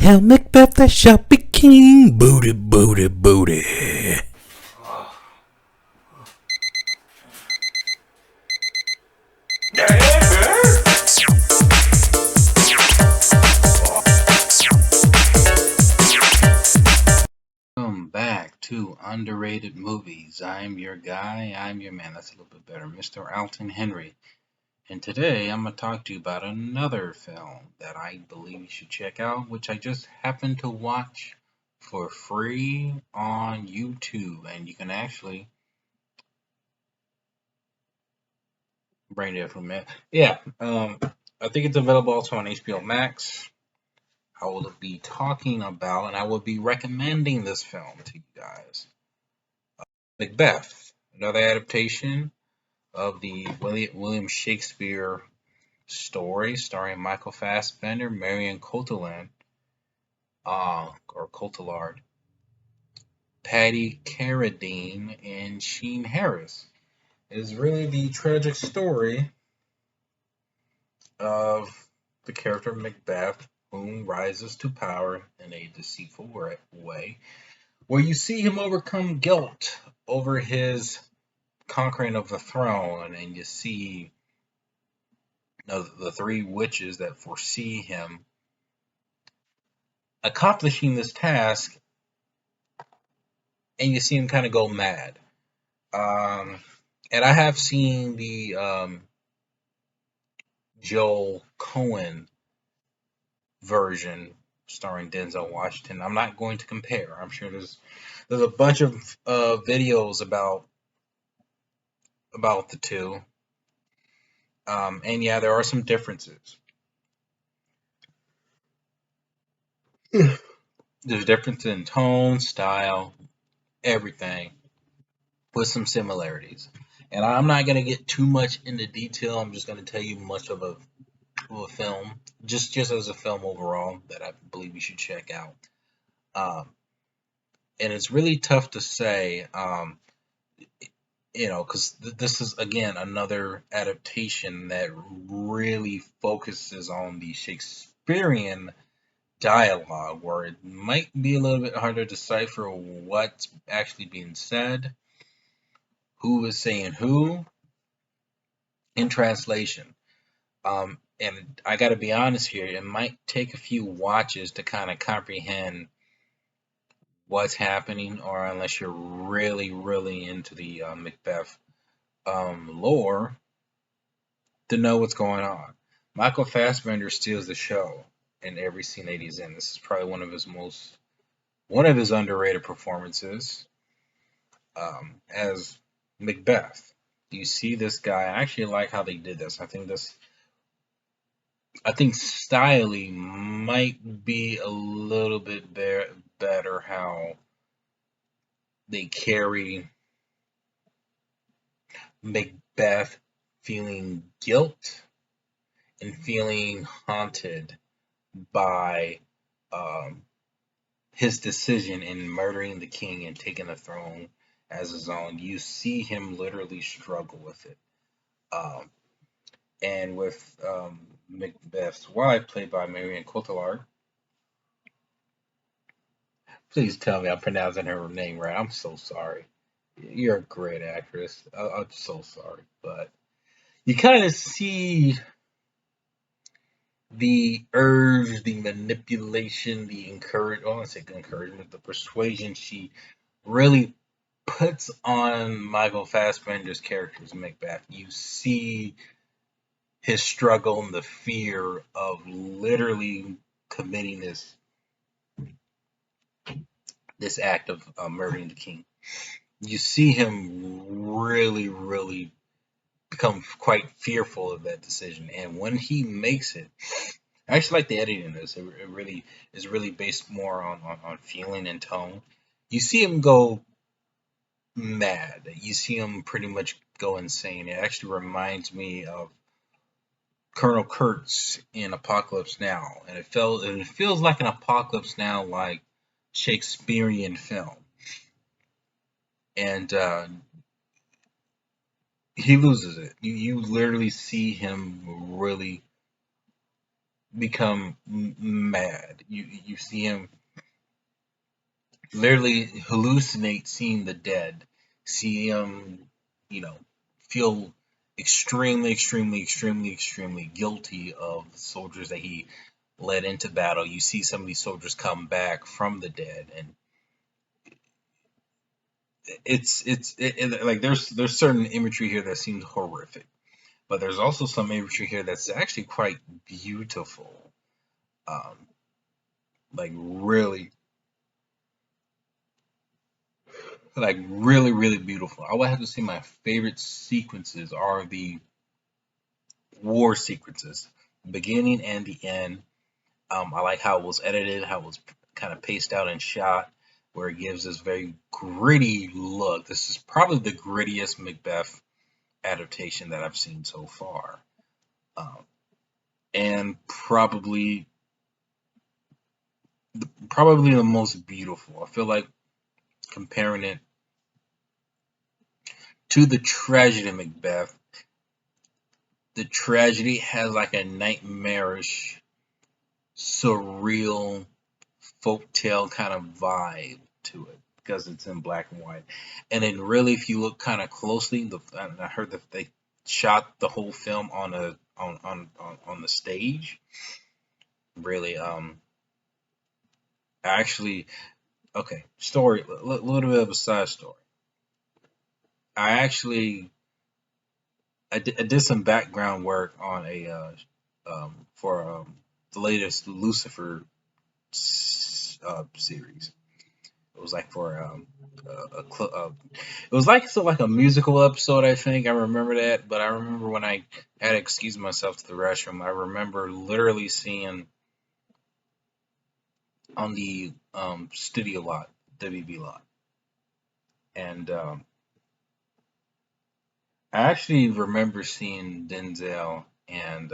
Hail Macbeth, thou shalt be king. Booty, booty, booty. Welcome back to Underrated Movies. I'm your guy, I'm your man, that's a little bit better, Mr. Alton Henry. And today I'm going to talk to you about another film that I believe you should check out, which I just happened to watch for free on YouTube. And you can actually bring it from it. I think it's available also on HBO Max. I will be talking about and I will be recommending this film to you guys. Macbeth, another adaptation of the William Shakespeare story starring Michael Fassbender, Marion Cotillard, or Cotillard, Paddy Carradine, and Sheen Harris. It is really the tragic story of the character Macbeth, whom rises to power in a deceitful way, where you see him overcome guilt over his conquering of the throne, and you see the three witches that foresee him accomplishing this task, and you see him kind of go mad. And I have seen the Joel Coen version starring Denzel Washington. I'm not going to compare. I'm sure there's a bunch of videos about the two. And yeah, there are some differences. There's difference in tone, style, everything, with some similarities. And I'm not going to get too much into detail. I'm just going to tell you much of a film, just as a film overall that I believe you should check out. And it's really tough to say, because this is again another adaptation that really focuses on the Shakespearean dialogue, where it might be a little bit harder to decipher what's actually being said, who is saying who in translation. And I got to be honest here, it might take a few watches to kind of comprehend what's happening, or unless you're really, really into the Macbeth lore, to know what's going on. Michael Fassbender steals the show in every scene that he's in. This is probably one of his underrated performances as Macbeth. You see this guy. I actually like how they did this. I think styly might be a little bit better how they carry Macbeth feeling guilt and feeling haunted by his decision in murdering the king and taking the throne as his own. You see him literally struggle with it. And with Macbeth's wife, played by Marion Cotillard. Please tell me I'm pronouncing her name right. I'm so sorry. You're a great actress. I'm so sorry. But you kind of see the urge, the manipulation, the I want to say encouragement, the persuasion she really puts on Michael Fassbender's character's Macbeth. You see his struggle and the fear of literally committing this act of murdering the king. You see him really, really become quite fearful of that decision, and when he makes it, I actually like the editing in this. It really is really based more on feeling and tone. You see him go mad. You see him pretty much go insane. It actually reminds me of Colonel Kurtz in Apocalypse Now, and it feels like an Apocalypse Now like Shakespearean film, and he loses it. You literally see him really become mad. You see him literally hallucinate seeing the dead, see him, you know, feel extremely guilty of the soldiers that he led into battle. You see some of these soldiers come back from the dead, and like there's certain imagery here that seems horrific, but there's also some imagery here that's actually quite beautiful, um, like really beautiful. I would have to say my favorite sequences are the war sequences, the beginning and the end. I like how it was edited, how it was kind of paced out and shot, where it gives this very gritty look. This is probably the grittiest Macbeth adaptation that I've seen so far, um, and probably the most beautiful. I feel like comparing it to the tragedy of Macbeth, the tragedy has like a nightmarish, surreal, folktale kind of vibe to it because it's in black and white. And then really, if you look kind of closely, I heard that they shot the whole film on the stage. Really, actually, okay, story, little bit of a side story. I actually I did some background work on a for the latest Lucifer series. It was like for it was like a musical episode. I think I remember that, but I remember when I had to excuse myself to the restroom. I remember literally seeing on the studio lot, WB lot, and I actually remember seeing Denzel and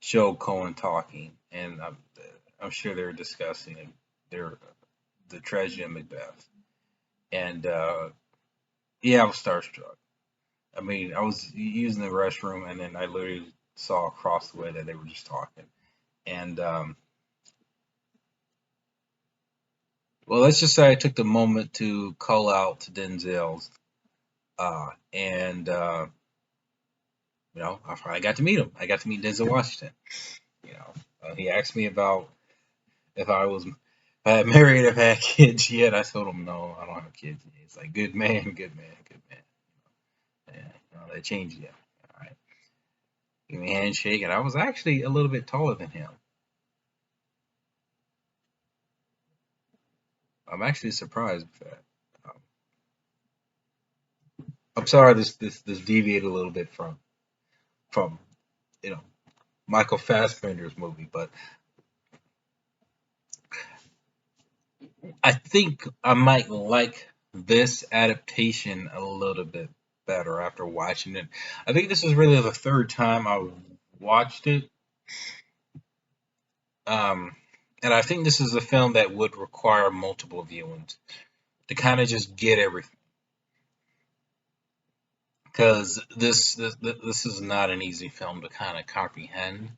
Joe Cohen talking, and I'm sure they were discussing their the tragedy of Macbeth. And yeah, I was starstruck. I mean, I was using the restroom, and then I literally saw across the way that they were just talking. And well, let's just say I took the moment to call out to Denzel's, and I finally got to meet him. I got to meet Denzel Washington. He asked me about if if I had married, if I had kids yet. I told him no, I don't have kids yet. It's like good man, good man, good man. Yeah, that changed yet. All right, give me a handshake, and I was actually a little bit taller than him. I'm actually surprised with that. Um, I'm sorry this deviated a little bit from you know Michael Fassbender's movie, but I think I might like this adaptation a little bit better after watching it. I think this is really the third time I watched it, um, and I think this is a film that would require multiple viewings to kind of just get everything. Because this is not an easy film to kind of comprehend.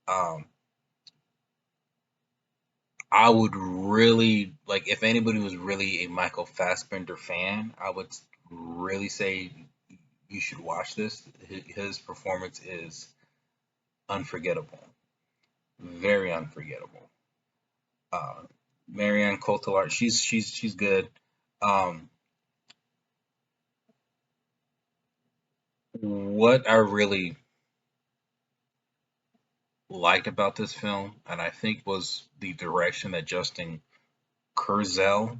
Um, I would really like if anybody was really a Michael Fassbender fan, I would really say you should watch this. His performance is unforgettable, very unforgettable. Uh, Marianne Cotillard, she's good. Um, what I really liked about this film, and I think was the direction that Justin Kurzel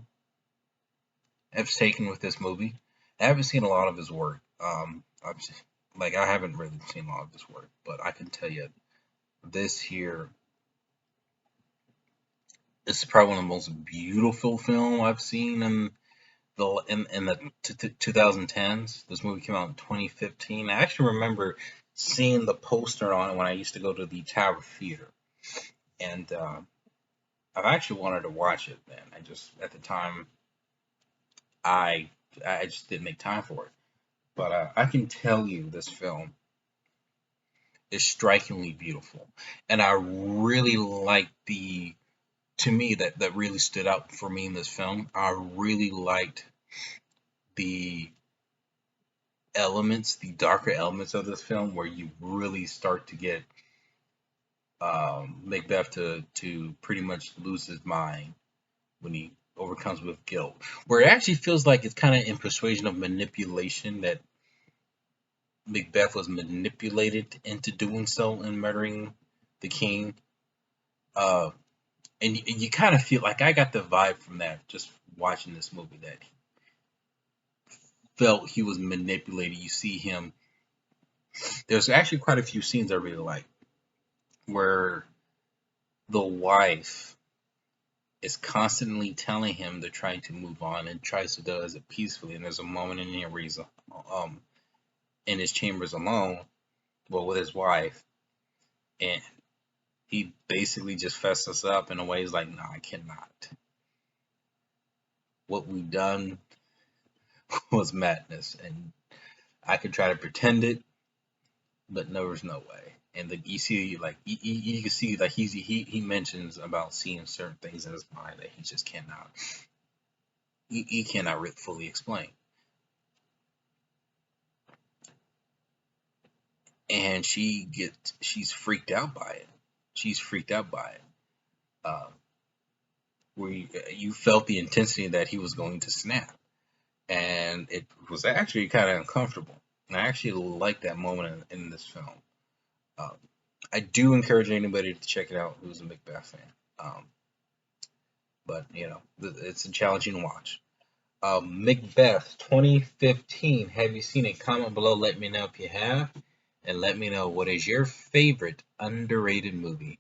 has taken with this movie. I haven't seen a lot of his work. I haven't really seen a lot of his work, but I can tell you this here is probably one of the most beautiful film I've seen in the 2010s. This movie came out in 2015. I actually remember seeing the poster on it when I used to go to the Tower Theater, and I've actually wanted to watch it. Man, I just at the time I I just didn't make time for it. But I can tell you this film is strikingly beautiful, and I really like to me that really stood out for me in this film. I really liked the the darker elements of this film, where you really start to get Macbeth to pretty much lose his mind when he overcomes with guilt. Where it actually feels like it's kind of in persuasion of manipulation, that Macbeth was manipulated into doing so and murdering the king. Uh, and you kind of feel like, I got the vibe from that just watching this movie, that he felt he was manipulated. You see him. There's actually quite a few scenes I really like, where the wife is constantly telling him they're trying to move on, and tries to do it peacefully. And there's a moment in here where he's in his chambers alone, well, with his wife, and he basically just fesses up in a way. He's like, "No, I cannot. What we've done was madness, and I could try to pretend it, but there's no way." And then you see, like, you can see, like, he mentions about seeing certain things in his mind that he just cannot, he cannot fully explain. And she's freaked out by it. She's freaked out by it. Uh, where you felt the intensity that he was going to snap, and it was actually kind of uncomfortable. And I actually like that moment in this film. Um, I do encourage anybody to check it out who's a Macbeth fan. But it's a challenging watch. Macbeth 2015. Have you seen it? Comment below. Let me know if you have, and let me know what is your favorite underrated movie.